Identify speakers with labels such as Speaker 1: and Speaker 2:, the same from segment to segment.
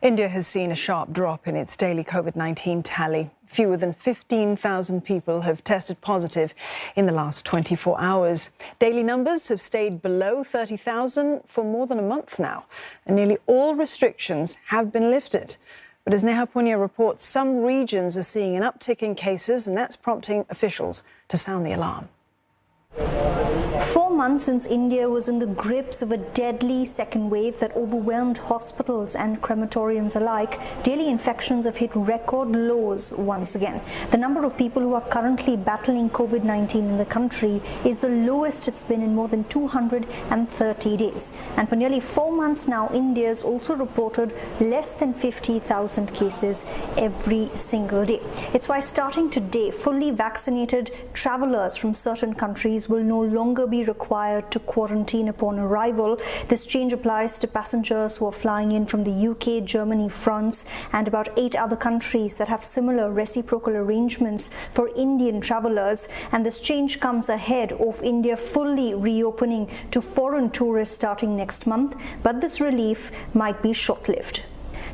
Speaker 1: India has seen a sharp drop in its daily COVID-19 tally. Fewer than 15,000 people have tested positive in the last 24 hours. Daily numbers have stayed below 30,000 for more than a month now, and nearly all restrictions have been lifted. But as Neha Punya reports, some regions are seeing an uptick in cases, and that's prompting officials to sound the alarm.
Speaker 2: 4 months since India was in the grips of a deadly second wave that overwhelmed hospitals and crematoriums alike, daily infections have hit record lows once again. The number of people who are currently battling COVID-19 in the country is the lowest it's been in more than 230 days. And for nearly 4 months now, India has also reported less than 50,000 cases every single day. It's why starting today, fully vaccinated travelers from certain countries will no longer be required to quarantine upon arrival. This change applies to passengers who are flying in from the UK, Germany, France, and about 8 other countries that have similar reciprocal arrangements for Indian travelers. And this change comes ahead of India fully reopening to foreign tourists starting next month, but this relief might be short-lived.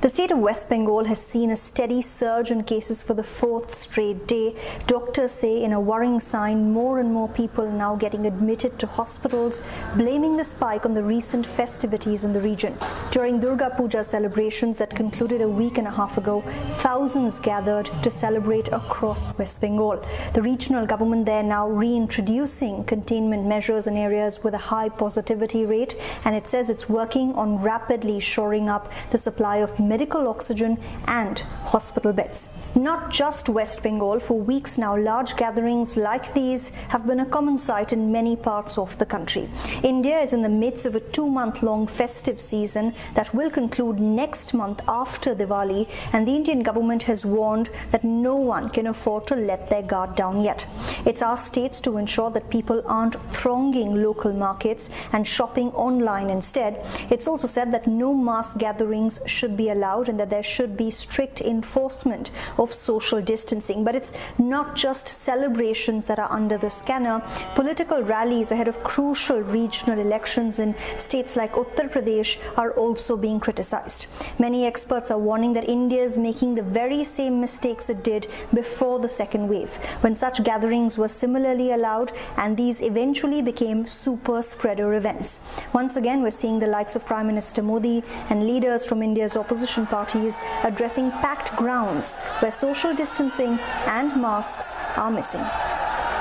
Speaker 2: The state of West Bengal has seen a steady surge in cases for the 4th straight day. Doctors say in a worrying sign, more and more people are now getting admitted to hospitals, blaming the spike on the recent festivities in the region. During Durga Puja celebrations that concluded a week and a half ago, thousands gathered to celebrate across West Bengal. The regional government there now reintroducing containment measures in areas with a high positivity rate, and it says it's working on rapidly shoring up the supply of medical oxygen and hospital beds. Not just West Bengal, for weeks now, large gatherings like these have been a common sight in many parts of the country. India is in the midst of a 2-month-long festive season that will conclude next month after Diwali, and the Indian government has warned that no one can afford to let their guard down yet. It's asked states to ensure that people aren't thronging local markets and shopping online instead. It's also said that no mass gatherings should be allowed and that there should be strict enforcement of social distancing. But it's not just celebrations that are under the scanner. Political rallies ahead of crucial regional elections in states like Uttar Pradesh are also being criticized. Many experts are warning that India is making the very same mistakes it did before the second wave, when such gatherings were similarly allowed and these eventually became super spreader events. Once again, we're seeing the likes of Prime Minister Modi and leaders from India's opposition parties addressing packed grounds where social distancing and masks are missing.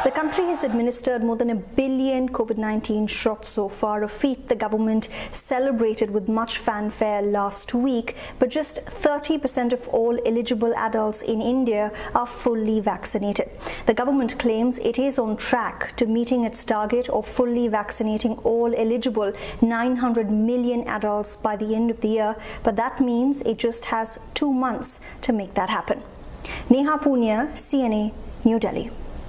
Speaker 2: The country has administered more than 1 billion COVID-19 shots so far, a feat the government celebrated with much fanfare last week, but just 30% of all eligible adults in India are fully vaccinated. The government claims it is on track to meeting its target of fully vaccinating all eligible 900 million adults by the end of the year, but that means it just has 2 months to make that happen. Neha Punya, CNA, New Delhi.